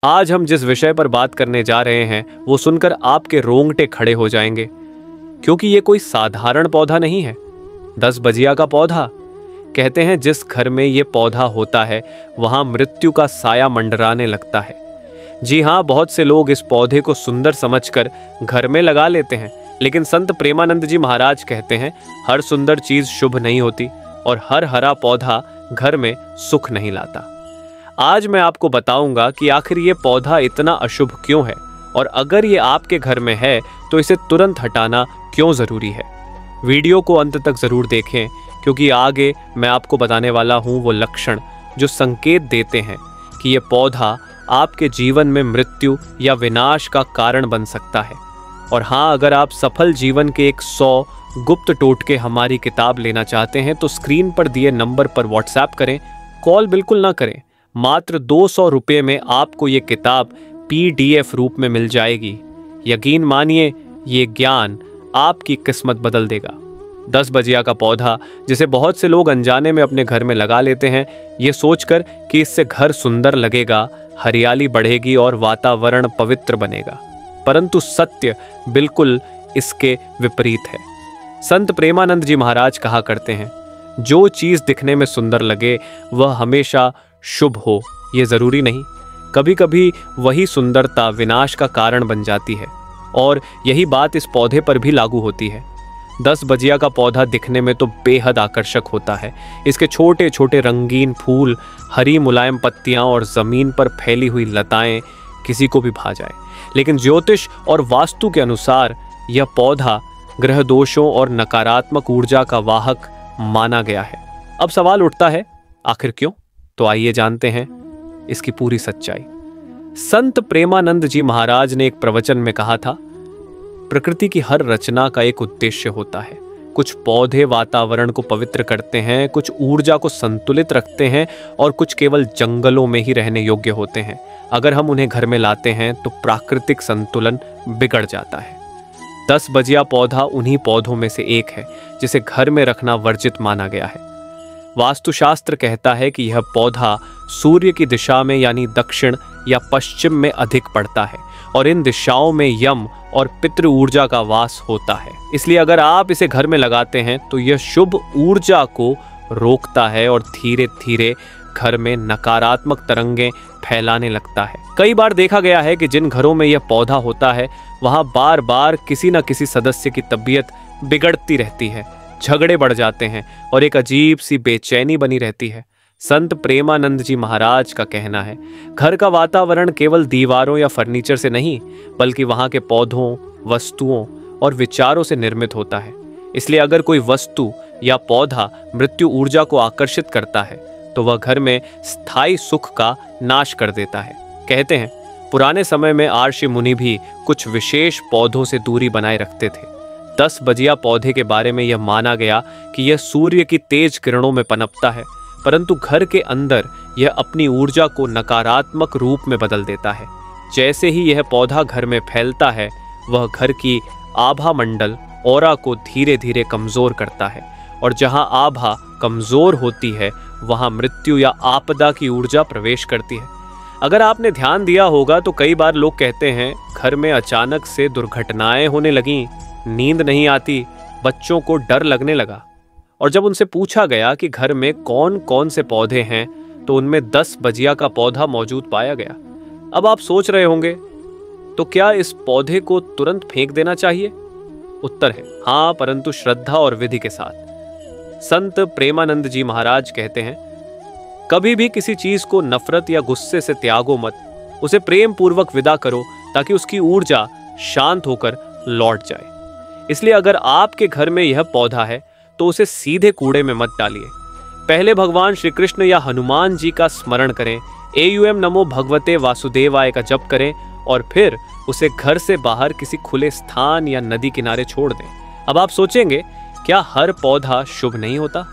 आज हम जिस विषय पर बात करने जा रहे हैं वो सुनकर आपके रोंगटे खड़े हो जाएंगे, क्योंकि ये कोई साधारण पौधा नहीं है। 10 बजिया का पौधा। कहते हैं जिस घर में ये पौधा होता है वहां मृत्यु का साया मंडराने लगता है। जी हाँ, बहुत से लोग इस पौधे को सुंदर समझकर घर में लगा लेते हैं, लेकिन संत प्रेमानंद जी महाराज कहते हैं हर सुंदर चीज शुभ नहीं होती और हर हरा पौधा घर में सुख नहीं लाता। आज मैं आपको बताऊंगा कि आखिर ये पौधा इतना अशुभ क्यों है, और अगर ये आपके घर में है तो इसे तुरंत हटाना क्यों जरूरी है। वीडियो को अंत तक जरूर देखें, क्योंकि आगे मैं आपको बताने वाला हूं वो लक्षण जो संकेत देते हैं कि ये पौधा आपके जीवन में मृत्यु या विनाश का कारण बन सकता है। और हाँ, अगर आप सफल जीवन के 100 गुप्त टोटके हमारी किताब लेना चाहते हैं तो स्क्रीन पर दिए नंबर पर व्हाट्सएप करें, कॉल बिल्कुल ना करें। मात्र 200 रुपये में आपको ये किताब PDF रूप में मिल जाएगी। यकीन मानिए, ये ज्ञान आपकी किस्मत बदल देगा। 10 बजिया का पौधा, जिसे बहुत से लोग अनजाने में अपने घर में लगा लेते हैं, ये सोचकर कि इससे घर सुंदर लगेगा, हरियाली बढ़ेगी और वातावरण पवित्र बनेगा, परंतु सत्य बिल्कुल इसके विपरीत है। संत प्रेमानंद जी महाराज कहा करते हैं, जो चीज दिखने में सुंदर लगे वह हमेशा शुभ हो ये जरूरी नहीं। कभी कभी वही सुंदरता विनाश का कारण बन जाती है, और यही बात इस पौधे पर भी लागू होती है। 10 बजिया का पौधा दिखने में तो बेहद आकर्षक होता है। इसके छोटे छोटे रंगीन फूल, हरी मुलायम पत्तियां और जमीन पर फैली हुई लताएं किसी को भी भा जाए, लेकिन ज्योतिष और वास्तु के अनुसार यह पौधा ग्रह दोषों और नकारात्मक ऊर्जा का वाहक माना गया है। अब सवाल उठता है, आखिर क्यों? तो आइए जानते हैं इसकी पूरी सच्चाई। संत प्रेमानंद जी महाराज ने एक प्रवचन में कहा था, प्रकृति की हर रचना का एक उद्देश्य होता है। कुछ पौधे वातावरण को पवित्र करते हैं, कुछ ऊर्जा को संतुलित रखते हैं, और कुछ केवल जंगलों में ही रहने योग्य होते हैं। अगर हम उन्हें घर में लाते हैं तो प्राकृतिक संतुलन बिगड़ जाता है। 10 बजिया पौधा उन्हीं पौधों में से एक है जिसे घर में रखना वर्जित माना गया है। वास्तुशास्त्र कहता है कि यह पौधा सूर्य की दिशा में यानी दक्षिण या पश्चिम में अधिक पड़ता है, और इन दिशाओं में यम और पितृ ऊर्जा का वास होता है। इसलिए अगर आप इसे घर में लगाते हैं तो यह शुभ ऊर्जा को रोकता है और धीरे धीरे घर में नकारात्मक तरंगें फैलाने लगता है। कई बार देखा गया है कि जिन घरों में यह पौधा होता है वहां बार बार किसी न किसी सदस्य की तबीयत बिगड़ती रहती है, झगड़े बढ़ जाते हैं और एक अजीब सी बेचैनी बनी रहती है। संत प्रेमानंद जी महाराज का कहना है, घर का वातावरण केवल दीवारों या फर्नीचर से नहीं, बल्कि वहां के पौधों, वस्तुओं और विचारों से निर्मित होता है। इसलिए अगर कोई वस्तु या पौधा मृत्यु ऊर्जा को आकर्षित करता है तो वह घर में स्थायी सुख का नाश कर देता है। कहते हैं पुराने समय में आर्षि मुनि भी कुछ विशेष पौधों से दूरी बनाए रखते थे। 10 बजिया पौधे के बारे में यह माना गया कि यह सूर्य की तेज किरणों में पनपता है, परंतु घर के अंदर यह अपनी ऊर्जा को नकारात्मक रूप में बदल देता है। जैसे ही यह पौधा घर में फैलता है, वह घर की आभा मंडल ऑरा को धीरे धीरे कमजोर करता है, और जहां आभा कमजोर होती है वहां मृत्यु या आपदा की ऊर्जा प्रवेश करती है। अगर आपने ध्यान दिया होगा तो कई बार लोग कहते हैं घर में अचानक से दुर्घटनाएं होने लगीं, नींद नहीं आती, बच्चों को डर लगने लगा। और जब उनसे पूछा गया कि घर में कौन कौन से पौधे हैं तो उनमें 10 बजिया का पौधा मौजूद पाया गया। अब आप सोच रहे होंगे, तो क्या इस पौधे को तुरंत फेंक देना चाहिए? उत्तर है हाँ, परंतु श्रद्धा और विधि के साथ। संत प्रेमानंद जी महाराज कहते हैं, कभी भी किसी चीज को नफरत या गुस्से से त्यागो मत, उसे प्रेम पूर्वक विदा करो ताकि उसकी ऊर्जा शांत होकर लौट जाए। इसलिए अगर आपके घर में यह पौधा है तो उसे सीधे कूड़े में मत डालिए। पहले भगवान श्री कृष्ण या हनुमान जी का स्मरण करें, AUM नमो भगवते वासुदेवाय का जप करें, और फिर उसे घर से बाहर किसी खुले स्थान या नदी किनारे छोड़ दें। अब आप सोचेंगे, क्या हर पौधा शुभ नहीं होता?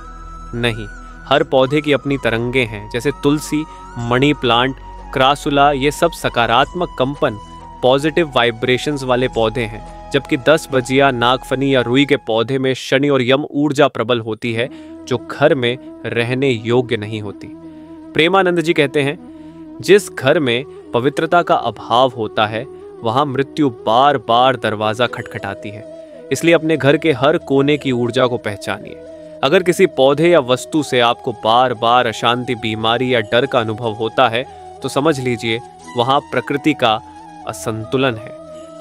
नहीं, हर पौधे की अपनी तरंगें हैं। जैसे तुलसी, मनी प्लांट, क्रासुला, ये सब सकारात्मक कंपन, पॉजिटिव वाइब्रेशंस वाले पौधे हैं, जबकि 10 बजिया, नागफनी या रुई के पौधे में शनि और यम ऊर्जा प्रबल होती है, जो घर में रहने योग्य नहीं होती। प्रेमानंद जी कहते हैं, जिस घर में पवित्रता का अभाव होता है वहां मृत्यु बार बार दरवाजा खटखटाती है। इसलिए अपने घर के हर कोने की ऊर्जा को पहचानिए। अगर किसी पौधे या वस्तु से आपको बार बार अशांति, बीमारी या डर का अनुभव होता है तो समझ लीजिए वहां प्रकृति का असंतुलन है।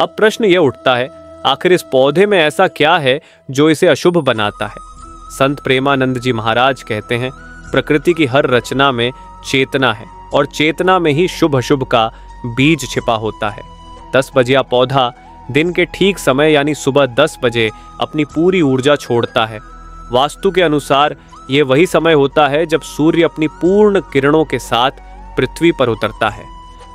अब प्रश्न यह उठता है, आखिर इस पौधे में ऐसा क्या है जो इसे अशुभ बनाता है? संत प्रेमानंद जी महाराज कहते हैं, प्रकृति की हर रचना में चेतना है और चेतना में ही शुभ अशुभ का बीज छिपा होता है। 10 बजिया पौधा दिन के ठीक समय यानी सुबह 10 बजे अपनी पूरी ऊर्जा छोड़ता है। वास्तु के अनुसार ये वही समय होता है जब सूर्य अपनी पूर्ण किरणों के साथ पृथ्वी पर उतरता है,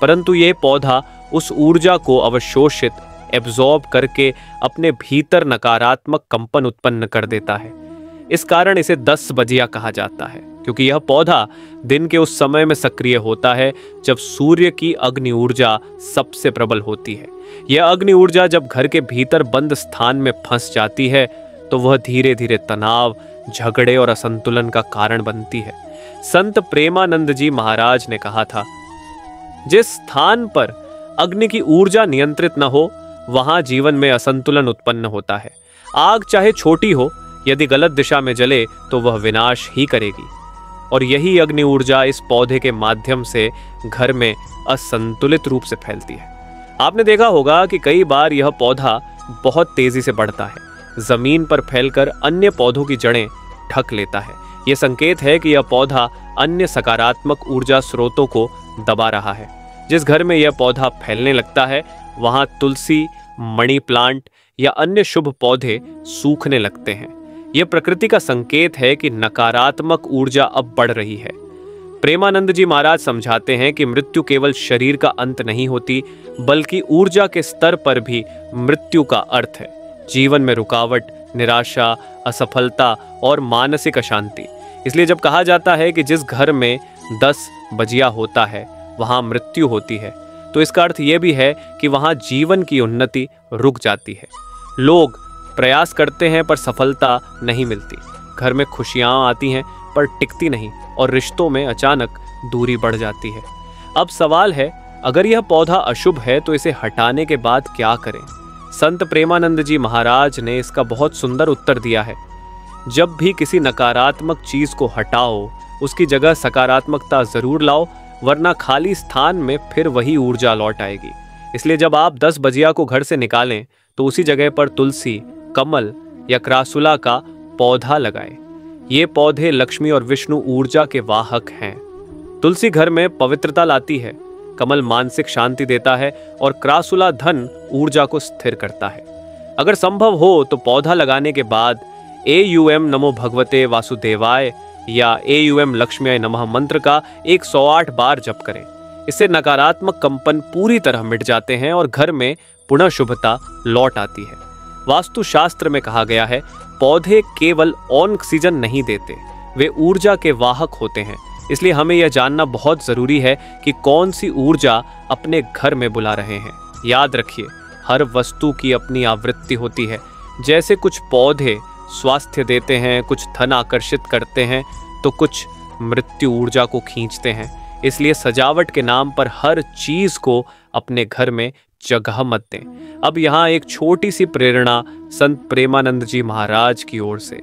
परंतु ये पौधा उस ऊर्जा को अवशोषित, एब्जॉर्ब करके अपने भीतर नकारात्मक कंपन उत्पन्न कर देता है। इस कारण इसे 10 बजिया कहा जाता है, क्योंकि यह पौधा दिन के उस समय में सक्रिय होता है जब सूर्य की अग्नि ऊर्जा सबसे प्रबल होती है। यह अग्नि ऊर्जा जब घर के भीतर बंद स्थान में फंस जाती है तो वह धीरे धीरे तनाव, झगड़े और असंतुलन का कारण बनती है। संत प्रेमानंद जी महाराज ने कहा था, जिस स्थान पर अग्नि की ऊर्जा नियंत्रित न हो वहां जीवन में असंतुलन उत्पन्न होता है। आग चाहे छोटी हो, यदि गलत दिशा में जले तो वह विनाश ही करेगी। और यही अग्नि ऊर्जा इस पौधे के माध्यम से घर में असंतुलित रूप से फैलती है। आपने देखा होगा कि कई बार यह पौधा बहुत तेजी से बढ़ता है, जमीन पर फैलकर अन्य पौधों की जड़ें ढक लेता है। यह संकेत है कि यह पौधा अन्य सकारात्मक ऊर्जा स्रोतों को दबा रहा है। जिस घर में यह पौधा फैलने लगता है वहां तुलसी, मणि प्लांट या अन्य शुभ पौधे सूखने लगते हैं। यह प्रकृति का संकेत है कि नकारात्मक ऊर्जा अब बढ़ रही है। प्रेमानंद जी महाराज समझाते हैं कि मृत्यु केवल शरीर का अंत नहीं होती, बल्कि ऊर्जा के स्तर पर भी मृत्यु का अर्थ है। जीवन में रुकावट, निराशा, असफलता और मानसिक अशांति। इसलिए जब कहा जाता है कि जिस घर में 10 बजिया होता है वहां मृत्यु होती है, तो इसका अर्थ यह भी है कि वहां जीवन की उन्नति रुक जाती है। लोग प्रयास करते हैं पर सफलता नहीं मिलती। घर में खुशियां आती हैं पर टिकती नहीं और रिश्तों में अचानक दूरी बढ़ जाती है। अब सवाल है, अगर यह पौधा अशुभ है तो इसे हटाने के बाद क्या करें? संत प्रेमानंद जी महाराज ने इसका बहुत सुंदर उत्तर दिया है। जब भी किसी नकारात्मक चीज को हटाओ, उसकी जगह सकारात्मकता जरूर लाओ, वरना खाली स्थान में फिर वही ऊर्जा लौट आएगी। इसलिए जब आप 10 बजिया को घर से निकालें तो उसी जगह पर तुलसी, कमल या क्रासुला का पौधा लगाएं। ये पौधे लक्ष्मी और विष्णु ऊर्जा के वाहक हैं। तुलसी घर में पवित्रता लाती है, कमल मानसिक शांति देता है और क्रासुला धन ऊर्जा को स्थिर करता है। अगर संभव हो तो पौधा लगाने के बाद AUM नमो भगवते वासुदेवाय या AUM लक्ष्म्याय नमः मंत्र का 108 बार जप करें। इससे नकारात्मक कंपन पूरी तरह मिट जाते हैं और घर में पुनः शुभता लौट आती है। वास्तुशास्त्र में कहा गया है, पौधे केवल ऑक्सीजन नहीं देते, वे ऊर्जा के वाहक होते हैं। इसलिए हमें यह जानना बहुत जरूरी है कि कौन सी ऊर्जा अपने घर में बुला रहे हैं। याद रखिए, हर वस्तु की अपनी आवृत्ति होती है। जैसे कुछ पौधे स्वास्थ्य देते हैं, कुछ धन आकर्षित करते हैं, तो कुछ मृत्यु ऊर्जा को खींचते हैं। इसलिए सजावट के नाम पर हर चीज को अपने घर में जगह मत दें। अब यहाँ एक छोटी सी प्रेरणा संत प्रेमानंद जी महाराज की ओर से।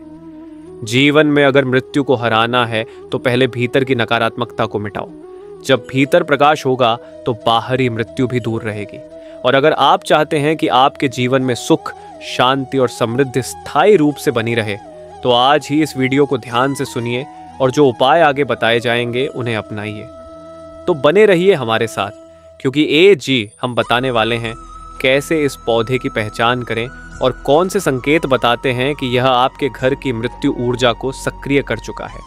जीवन में अगर मृत्यु को हराना है तो पहले भीतर की नकारात्मकता को मिटाओ। जब भीतर प्रकाश होगा तो बाहरी मृत्यु भी दूर रहेगी। और अगर आप चाहते हैं कि आपके जीवन में सुख, शांति और समृद्धि स्थायी रूप से बनी रहे, तो आज ही इस वीडियो को ध्यान से सुनिए और जो उपाय आगे बताए जाएंगे उन्हें अपनाइए। तो बने रहिए हमारे साथ, क्योंकि हम बताने वाले हैं कैसे इस पौधे की पहचान करें और कौन से संकेत बताते हैं कि यह आपके घर की मृत्यु ऊर्जा को सक्रिय कर चुका है।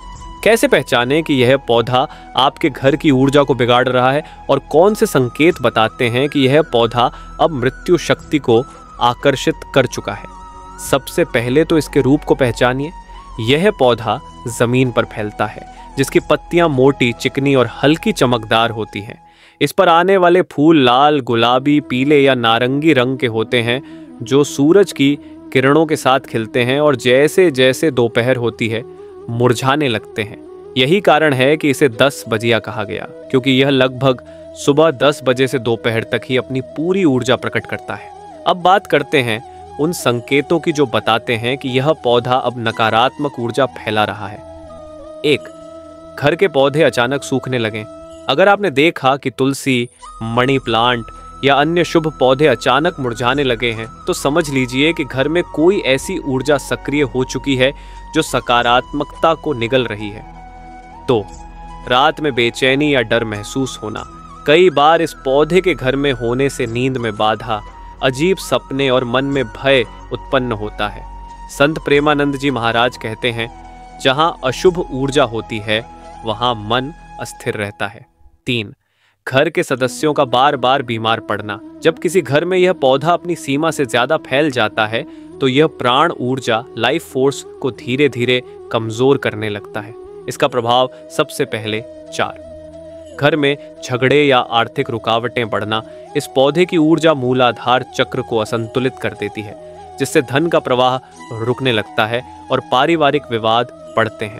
कैसे पहचानें कि यह पौधा आपके घर की ऊर्जा को बिगाड़ रहा है और कौन से संकेत बताते हैं कि यह पौधा अब मृत्यु शक्ति को आकर्षित कर चुका है। सबसे पहले तो इसके रूप को पहचानिए। यह पौधा जमीन पर फैलता है, जिसकी पत्तियां मोटी, चिकनी और हल्की चमकदार होती हैं। इस पर आने वाले फूल लाल, गुलाबी, पीले या नारंगी रंग के होते हैं, जो सूरज की किरणों के साथ खिलते हैं और जैसे जैसे दोपहर होती है मुरझाने लगते हैं। यही कारण है कि इसे 10 बजिया कहा गया, क्योंकि यह लगभग सुबह 10 बजे से दोपहर तक ही अपनी पूरी ऊर्जा प्रकट करता है। अब बात करते हैं उन संकेतों की जो बताते हैं कि यह पौधा अब नकारात्मक ऊर्जा फैला रहा है। 1. घर के पौधे अचानक सूखने लगें। अगर आपने देखा कि तुलसी, मनी प्लांट या अन्य शुभ पौधे अचानक मुरझाने लगे हैं, तो समझ लीजिए कि घर में कोई ऐसी ऊर्जा सक्रिय हो चुकी है जो सकारात्मकता को निगल रही है। 2. रात में बेचैनी या डर महसूस होना। कई बार इस पौधे के घर में होने से नींद में बाधा, अजीब सपने और मन में भय उत्पन्न होता है। संत प्रेमानंद जी महाराज कहते हैं, जहां अशुभ ऊर्जा होती है वहां मन अस्थिर रहता है। 3. घर के सदस्यों का बार बार बीमार पड़ना। जब किसी घर में यह पौधा अपनी सीमा से ज्यादा फैल जाता है तो यह प्राण ऊर्जा, लाइफ फोर्स को धीरे धीरे कमजोर करने लगता है। इसका प्रभाव सबसे पहले 4. घर में झगड़े या आर्थिक रुकावटें बढ़ना। इस पौधे की ऊर्जा मूलाधार चक्र को असंतुलित कर देती है, जिससे धन का प्रवाह रुकने लगता है और पारिवारिक विवाद बढ़ते हैं।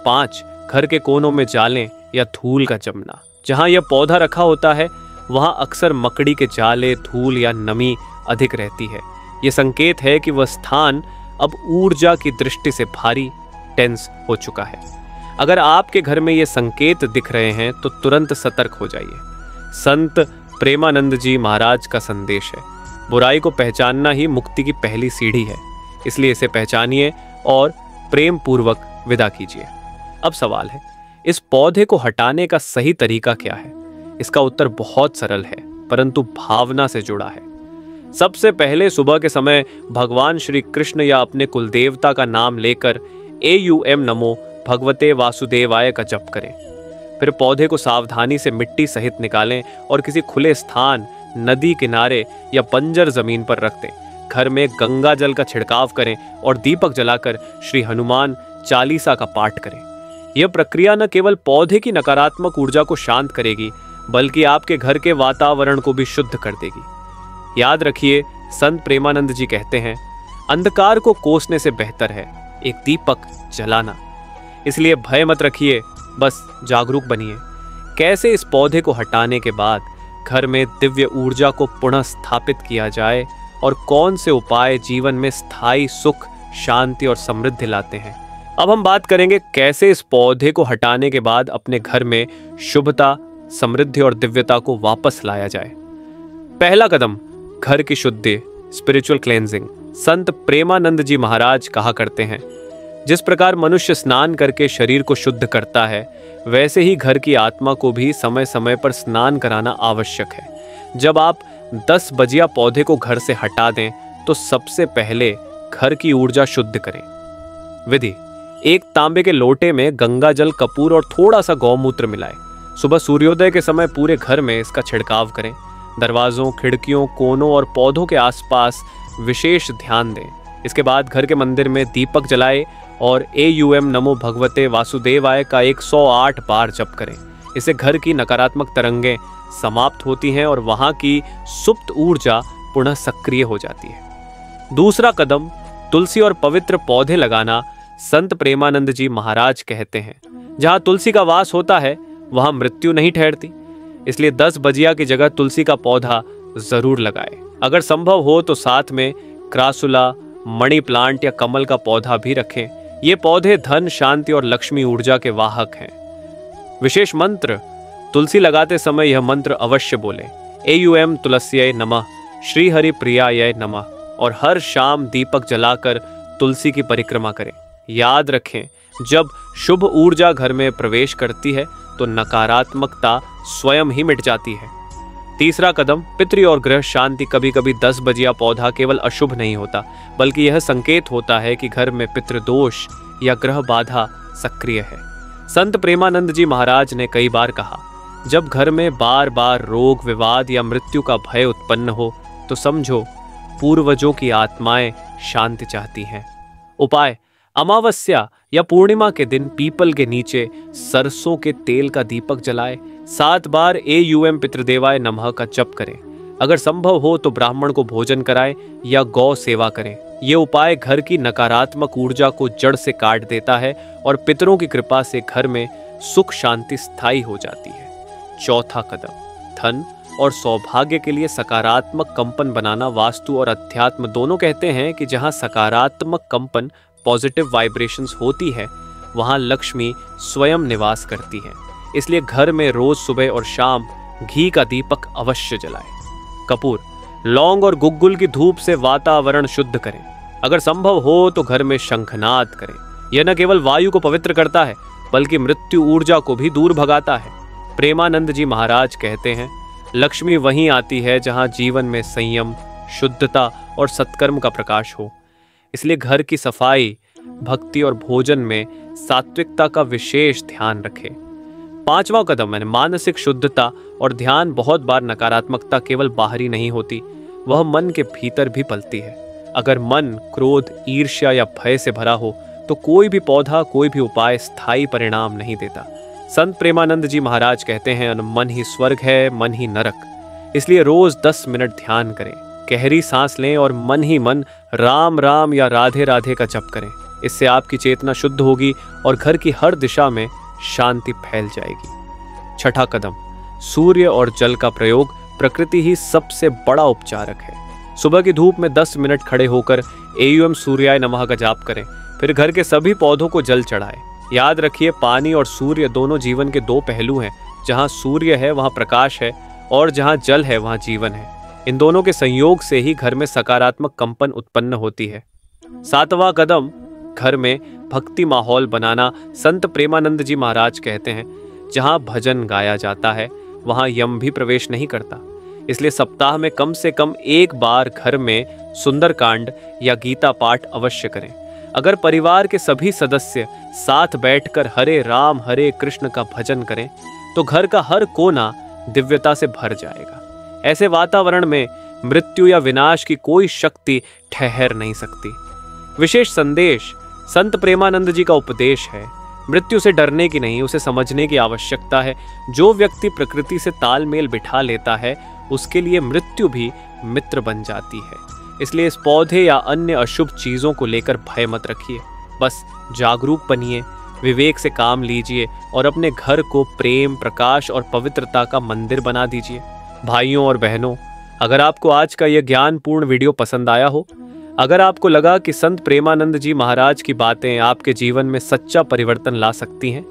5. घर के कोनों में जालें या धूल का जमना। जहां यह पौधा रखा होता है वहां अक्सर मकड़ी के जाले, धूल या नमी अधिक रहती है। यह संकेत है कि वह स्थान अब ऊर्जा की दृष्टि से भारी, टेंस हो चुका है। अगर आपके घर में ये संकेत दिख रहे हैं तो तुरंत सतर्क हो जाइए। संत प्रेमानंद जी महाराज का संदेश है, बुराई को पहचानना ही मुक्ति की पहली सीढ़ी है, इसलिए इसे पहचानिए और प्रेम पूर्वक विदा कीजिए। अब सवाल है, इस पौधे को हटाने का सही तरीका क्या है? इसका उत्तर बहुत सरल है, परंतु भावना से जुड़ा है। सबसे पहले सुबह के समय भगवान श्री कृष्ण या अपने कुलदेवता का नाम लेकर AUM नमो भगवते वासुदेवाय का जप करें। फिर पौधे को सावधानी से मिट्टी सहित निकालें और किसी खुले स्थान, नदी किनारे या बंजर जमीन पर रख दें। घर में गंगा जल का छिड़काव करें और दीपक जलाकर श्री हनुमान चालीसा का पाठ करें। यह प्रक्रिया न केवल पौधे की नकारात्मक ऊर्जा को शांत करेगी, बल्कि आपके घर के वातावरण को भी शुद्ध कर देगी। याद रखिए, संत प्रेमानंद जी कहते हैं, अंधकार को कोसने से बेहतर है एक दीपक जलाना। इसलिए भय मत रखिए, बस जागरूक बनिए। कैसे इस पौधे को हटाने के बाद घर में दिव्य ऊर्जा को पुनः स्थापित किया जाए और कौन से उपाय जीवन में स्थायी सुख, शांति और समृद्धि लाते हैं। अब हम बात करेंगे कैसे इस पौधे को हटाने के बाद अपने घर में शुभता, समृद्धि और दिव्यता को वापस लाया जाए। पहला कदम, घर की शुद्धि, स्पिरिचुअल क्लेंजिंग। संत प्रेमानंद जी महाराज कहा करते हैं, जिस प्रकार मनुष्य स्नान करके शरीर को शुद्ध करता है, वैसे ही घर की आत्मा को भी समय समय पर स्नान कराना आवश्यक है। जब आप 10 बजिया पौधे को घर से हटा दें तो सबसे पहले घर की ऊर्जा शुद्ध करें। विधि: एक तांबे के लोटे में गंगा जल, कपूर और थोड़ा सा गौमूत्र मिलाएं। सुबह सूर्योदय के समय पूरे घर में इसका छिड़काव करें। दरवाजों, खिड़कियों, कोनों और पौधों के आसपास विशेष ध्यान दें। इसके बाद घर के मंदिर में दीपक जलाएं और AUM नमो भगवते वासुदेवाय का 108 बार जप करें। इससे घर की नकारात्मक तरंगें समाप्त होती हैं और वहां की सुप्त ऊर्जा पुनः सक्रिय हो जाती है। दूसरा कदम, तुलसी और पवित्र पौधे लगाना। संत प्रेमानंद जी महाराज कहते हैं, जहां तुलसी का वास होता है वहां मृत्यु नहीं ठहरती, इसलिए 10 बजिया की जगह तुलसी का पौधा जरूर लगाएं। अगर संभव हो तो साथ में क्रासुला, मणि प्लांट या कमल का पौधा भी रखें। ये पौधे धन, शांति और लक्ष्मी ऊर्जा के वाहक हैं। विशेष मंत्र: तुलसी लगाते समय यह मंत्र अवश्य बोलें, AUM तुलस्यै नमः, श्री हरि प्रियाय नमः, और हर शाम दीपक जलाकर तुलसी की परिक्रमा करें। याद रखें, जब शुभ ऊर्जा घर में प्रवेश करती है तो नकारात्मकता स्वयं ही मिट जाती है। तीसरा कदम, पितृ और ग्रह शांति। कभी कभी 10 बजिया पौधा केवल अशुभ नहीं होता, बल्कि यह संकेत होता है कि घर में पितृदोष या ग्रह बाधा सक्रिय है। संत प्रेमानंद जी महाराज ने कई बार कहा, जब घर में बार बार रोग, विवाद या मृत्यु का भय उत्पन्न हो तो समझो पूर्वजों की आत्माएं शांति चाहती हैं। उपाय: अमावस्या या पूर्णिमा के दिन पीपल के नीचे सरसों के तेल का दीपक जलाएं। 7 बार AUM पितृदेवाय नमः का जप करें। अगर संभव हो तो ब्राह्मण को भोजन कराएं या गौ सेवा करें। ये उपाय घर की नकारात्मक ऊर्जा को जड़ से काट देता है और पितरों की कृपा से घर में सुख शांति स्थायी हो जाती है। चौथा कदम, धन और सौभाग्य के लिए सकारात्मक कंपन बनाना। वास्तु और अध्यात्म दोनों कहते हैं कि जहां सकारात्मक कंपन पॉजिटिव वाइब्रेशंस होती है वहां लक्ष्मी स्वयं निवास करती है। इसलिए घर में रोज सुबह और शाम घी का दीपक अवश्य जलाएं। कपूर, लौंग और गुग्गुल की धूप से वातावरण शुद्ध करें। अगर संभव हो तो घर में शंखनाद करें। यह न केवल वायु को पवित्र करता है बल्कि मृत्यु ऊर्जा को भी दूर भगाता है। प्रेमानंद जी महाराज कहते हैं, लक्ष्मी वहीं आती है जहां जीवन में संयम, शुद्धता और सत्कर्म का प्रकाश हो। इसलिए घर की सफाई, भक्ति और भोजन में सात्विकता का विशेष ध्यान रखें। पांचवा कदम है मानसिक शुद्धता और ध्यान। बहुत बार नकारात्मकता केवल बाहरी नहीं होती, वह मन के भीतर भी पलती है। अगर मन क्रोध, ईर्ष्या या भय से भरा हो तो कोई भी पौधा, कोई भी उपाय स्थायी परिणाम नहीं देता। संत प्रेमानंद जी महाराज कहते हैं, मन ही स्वर्ग है, मन ही नरक। इसलिए रोज 10 मिनट ध्यान करें, गहरी सांस लें और मन ही मन राम राम या राधे राधे का जप करें। इससे आपकी चेतना शुद्ध होगी और घर की हर दिशा में शांति फैल जाएगी। छठा कदम, सूर्य और जल का प्रयोग। प्रकृति ही सबसे बड़ा उपचारक है। सुबह की धूप में 10 मिनट खड़े होकर एयूएम सूर्याय नमः का जाप करें। फिर घर के सभी पौधों को जल चढ़ाएं। याद रखिए, पानी और सूर्य दोनों जीवन के दो पहलू हैं। जहां सूर्य है वहां प्रकाश है और जहां जल है वहां जीवन है। इन दोनों के संयोग से ही घर में सकारात्मक कंपन उत्पन्न होती है। सातवां कदम, घर में भक्ति माहौल बनाना। संत प्रेमानंद जी महाराज कहते हैं, जहां भजन गाया जाता है वहां यम भी प्रवेश नहीं करता। इसलिए सप्ताह में कम से कम एक बार घर में सुंदरकांड या गीता पाठ अवश्य करें। अगर परिवार के सभी सदस्य साथ बैठकर हरे राम हरे कृष्ण का भजन करें तो घर का हर कोना दिव्यता से भर जाएगा। ऐसे वातावरण में मृत्यु या विनाश की कोई शक्ति ठहर नहीं सकती। विशेष संदेश, संत प्रेमानंद जी का उपदेश है, मृत्यु से डरने की नहीं, उसे समझने की आवश्यकता है। जो व्यक्ति प्रकृति से तालमेल बिठा लेता है उसके लिए मृत्यु भी मित्र बन जाती है। इसलिए इस पौधे या अन्य अशुभ चीजों को लेकर भय मत रखिए, बस जागरूक बनिए, विवेक से काम लीजिए और अपने घर को प्रेम, प्रकाश और पवित्रता का मंदिर बना दीजिए। भाइयों और बहनों, अगर आपको आज का यह ज्ञानपूर्ण वीडियो पसंद आया हो, अगर आपको लगा कि संत प्रेमानंद जी महाराज की बातें आपके जीवन में सच्चा परिवर्तन ला सकती हैं,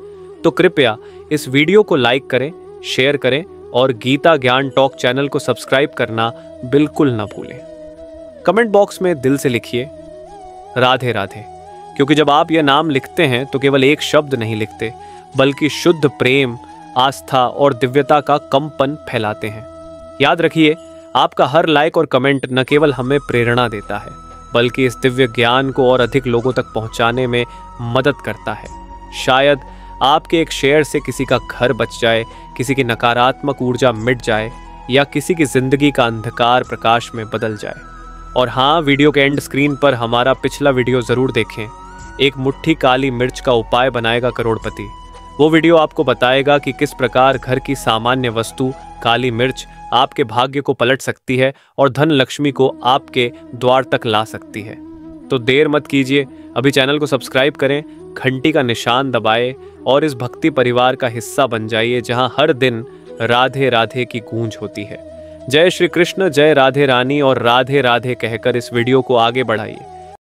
तो कृपया इस वीडियो को लाइक करें, शेयर करें और गीता ज्ञान टॉक चैनल को सब्सक्राइब करना बिल्कुल न भूलें। कमेंट बॉक्स में दिल से लिखिए राधे राधे, क्योंकि जब आप यह नाम लिखते हैं तो केवल एक शब्द नहीं लिखते बल्कि शुद्ध प्रेम, आस्था और दिव्यता का कंपन फैलाते हैं। याद रखिए, आपका हर लाइक और कमेंट न केवल हमें प्रेरणा देता है बल्कि इस दिव्य ज्ञान को और अधिक लोगों तक पहुंचाने में मदद करता है। शायद आपके एक शेयर से किसी का घर बच जाए, किसी की नकारात्मक ऊर्जा मिट जाए या किसी की जिंदगी का अंधकार प्रकाश में बदल जाए। और हाँ, वीडियो के एंड स्क्रीन पर हमारा पिछला वीडियो जरूर देखें, एक मुट्ठी काली मिर्च का उपाय बनाएगा करोड़पति। वो वीडियो आपको बताएगा कि किस प्रकार घर की सामान्य वस्तु काली मिर्च आपके भाग्य को पलट सकती है और धन लक्ष्मी को आपके द्वार तक ला सकती है। तो देर मत कीजिए, अभी चैनल को सब्सक्राइब करें, घंटी का निशान दबाएं और इस भक्ति परिवार का हिस्सा बन जाइए जहां हर दिन राधे राधे की गूंज होती है। जय श्री कृष्ण, जय राधे रानी और राधे राधे कहकर इस वीडियो को आगे बढ़ाइए।